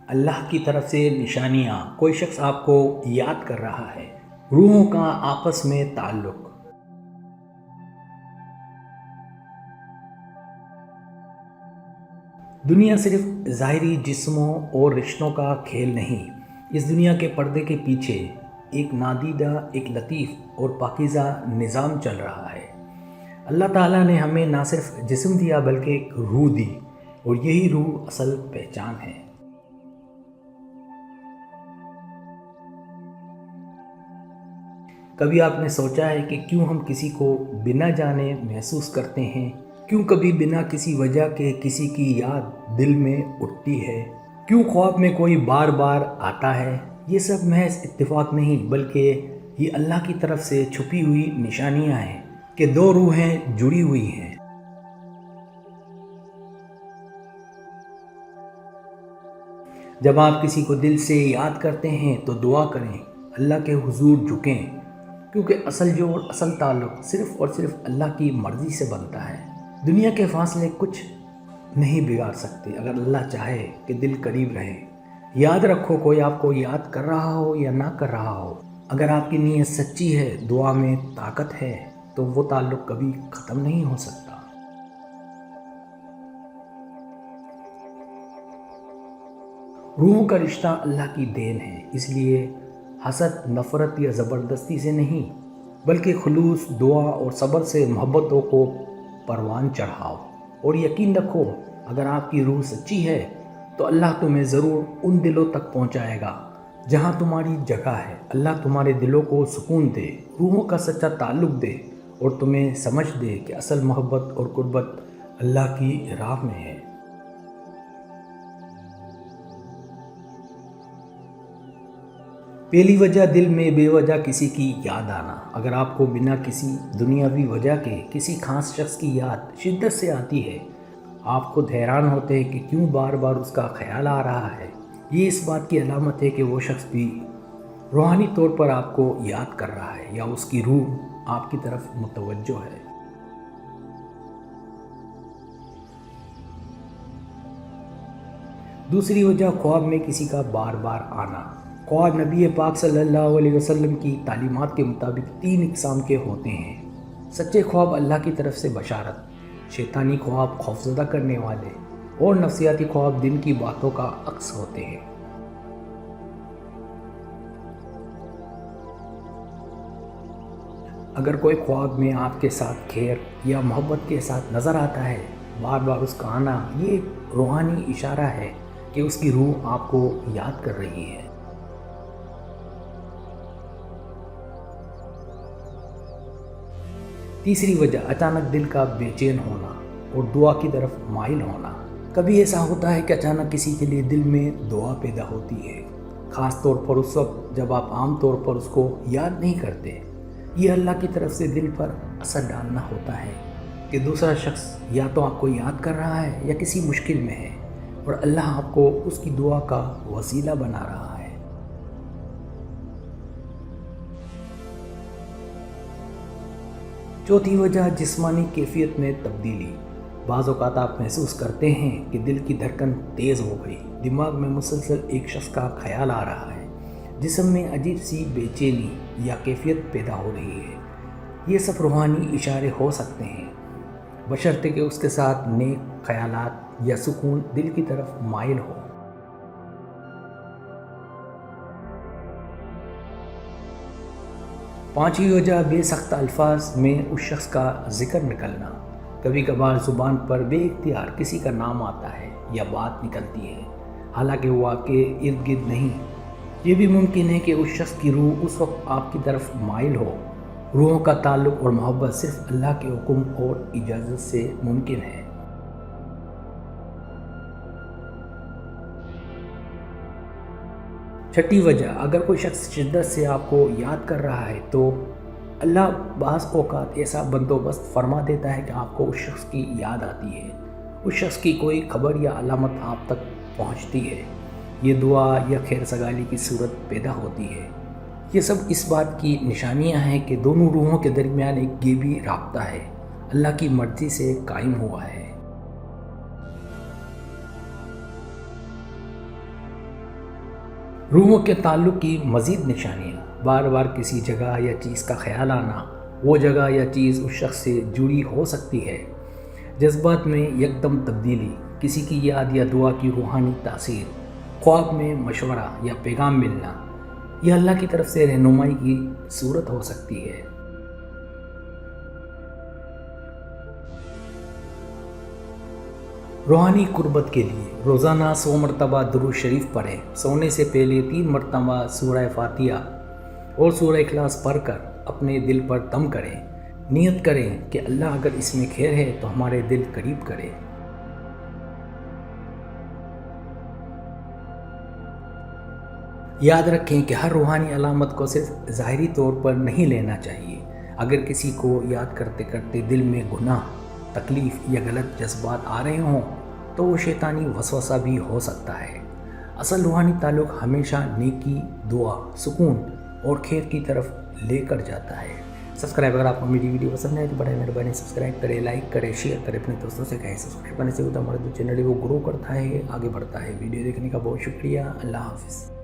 اللہ کی طرف سے نشانیاں، کوئی شخص آپ کو یاد کر رہا ہے، روحوں کا آپس میں تعلق۔ دنیا صرف ظاہری جسموں اور رشتوں کا کھیل نہیں، اس دنیا کے پردے کے پیچھے ایک نادیدہ، ایک لطیف اور پاکیزہ نظام چل رہا ہے۔ اللہ تعالیٰ نے ہمیں نہ صرف جسم دیا بلکہ ایک روح دی، اور یہی روح اصل پہچان ہے۔ کبھی آپ نے سوچا ہے کہ کیوں ہم کسی کو بنا جانے محسوس کرتے ہیں؟ کیوں کبھی بنا کسی وجہ کے کسی کی یاد دل میں اٹھتی ہے؟ کیوں خواب میں کوئی بار بار آتا ہے؟ یہ سب محض اتفاق نہیں، بلکہ یہ اللہ کی طرف سے چھپی ہوئی نشانیاں ہیں کہ دو روحیں جڑی ہوئی ہیں۔ جب آپ کسی کو دل سے یاد کرتے ہیں تو دعا کریں، اللہ کے حضور جھکیں، کیونکہ اصل جوڑ، اصل تعلق صرف اور صرف اللہ کی مرضی سے بنتا ہے۔ دنیا کے فاصلے کچھ نہیں بگاڑ سکتے اگر اللہ چاہے کہ دل قریب رہے۔ یاد رکھو، کوئی آپ کو یاد کر رہا ہو یا نہ کر رہا ہو، اگر آپ کی نیت سچی ہے، دعا میں طاقت ہے، تو وہ تعلق کبھی ختم نہیں ہو سکتا۔ روحوں کا رشتہ اللہ کی دین ہے، اس لیے حسد، نفرت یا زبردستی سے نہیں، بلکہ خلوص، دعا اور صبر سے محبتوں کو پروان چڑھاؤ، اور یقین رکھو اگر آپ کی روح سچی ہے تو اللہ تمہیں ضرور ان دلوں تک پہنچائے گا جہاں تمہاری جگہ ہے۔ اللہ تمہارے دلوں کو سکون دے، روحوں کا سچا تعلق دے، اور تمہیں سمجھ دے کہ اصل محبت اور قربت اللہ کی راہ میں ہے۔ پہلی وجہ، دل میں بے وجہ کسی کی یاد آنا۔ اگر آپ کو بنا کسی دنیاوی وجہ کے کسی خاص شخص کی یاد شدت سے آتی ہے، آپ خود حیران ہوتے ہیں کہ کیوں بار بار اس کا خیال آ رہا ہے، یہ اس بات کی علامت ہے کہ وہ شخص بھی روحانی طور پر آپ کو یاد کر رہا ہے، یا اس کی روح آپ کی طرف متوجہ ہے۔ دوسری وجہ، خواب میں کسی کا بار بار آنا۔ خواب نبی پاک صلی اللہ علیہ وسلم کی تعلیمات کے مطابق 3 اقسام کے ہوتے ہیں۔ سچے خواب اللہ کی طرف سے بشارت، شیطانی خواب خوفزدہ کرنے والے، اور نفسیاتی خواب دن کی باتوں کا عکس ہوتے ہیں۔ اگر کوئی خواب میں آپ کے ساتھ خیر یا محبت کے ساتھ نظر آتا ہے، بار بار اس کا آنا، یہ ایک روحانی اشارہ ہے کہ اس کی روح آپ کو یاد کر رہی ہے۔ تیسری وجہ، اچانک دل کا بے چین ہونا اور دعا کی طرف مائل ہونا۔ کبھی ایسا ہوتا ہے کہ اچانک کسی کے لیے دل میں دعا پیدا ہوتی ہے، خاص طور پر اس وقت جب آپ عام طور پر اس کو یاد نہیں کرتے۔ یہ اللہ کی طرف سے دل پر اثر ڈالنا ہوتا ہے کہ دوسرا شخص یا تو آپ کو یاد کر رہا ہے یا کسی مشکل میں ہے، اور اللہ آپ کو اس کی دعا کا وسیلہ بنا رہا ہے۔ چوتھی وجہ، جسمانی کیفیت میں تبدیلی۔ بعض اوقات آپ محسوس کرتے ہیں کہ دل کی دھڑکن تیز ہو گئی، دماغ میں مسلسل ایک شخص کا خیال آ رہا ہے، جسم میں عجیب سی بے چینی یا کیفیت پیدا ہو رہی ہے۔ یہ سب روحانی اشارے ہو سکتے ہیں، بشرطے کہ اس کے ساتھ نیک خیالات یا سکون دل کی طرف مائل ہو۔ پانچویں وجہ، بے سختہ الفاظ میں اس شخص کا ذکر نکلنا۔ کبھی کبھار زبان پر بے اختیار کسی کا نام آتا ہے یا بات نکلتی ہے، حالانکہ وہ آپ کے ارد گرد نہیں۔ یہ بھی ممکن ہے کہ اس شخص کی روح اس وقت آپ کی طرف مائل ہو۔ روحوں کا تعلق اور محبت صرف اللہ کے حکم اور اجازت سے ممکن ہے۔ چھٹی وجہ، اگر کوئی شخص شدت سے آپ کو یاد کر رہا ہے تو اللہ بعض اوقات ایسا بندوبست فرما دیتا ہے کہ آپ کو اس شخص کی یاد آتی ہے، اس شخص کی کوئی خبر یا علامت آپ تک پہنچتی ہے، یہ دعا یا خیر سگالی کی صورت پیدا ہوتی ہے۔ یہ سب اس بات کی نشانیاں ہیں کہ دونوں روحوں کے درمیان ایک غیبی رابطہ ہے، اللہ کی مرضی سے قائم ہوا ہے۔ روحوں کے تعلق کی مزید نشانیاں: بار بار کسی جگہ یا چیز کا خیال آنا، وہ جگہ یا چیز اس شخص سے جڑی ہو سکتی ہے۔ جذبات میں یکدم تبدیلی، کسی کی یاد یا دعا کی روحانی تاثیر، خواب میں مشورہ یا پیغام ملنا، یہ اللہ کی طرف سے رہنمائی کی صورت ہو سکتی ہے۔ روحانی قربت کے لیے روزانہ 100 مرتبہ درود شریف پڑھیں۔ سونے سے پہلے 3 مرتبہ سورہ فاتحہ اور سورہ اخلاص پڑھ کر اپنے دل پر دم کریں۔ نیت کریں کہ اللہ اگر اس میں خیر ہے تو ہمارے دل قریب کرے۔ یاد رکھیں کہ ہر روحانی علامت کو صرف ظاہری طور پر نہیں لینا چاہیے۔ اگر کسی کو یاد کرتے کرتے دل میں گناہ، تکلیف یا غلط جذبات آ رہے ہوں تو وہ شیطانی وسوسہ بھی ہو سکتا ہے۔ اصل روحانی تعلق ہمیشہ نیکی، دعا، سکون اور خیر کی طرف لے کر جاتا ہے۔ اگر آپ کو میری ویڈیو پسند ہے تو بڑے مہربانی سبسکرائب کریں، لائک کریں، شیئر کریں، اپنے دوستوں سے کہیں۔ سبسکرائب کرنے سے ہوتا ہمارا جو چینل ہے وہ گرو کرتا ہے، آگے بڑھتا ہے۔ ویڈیو دیکھنے کا بہت شکریہ۔ اللہ حافظ۔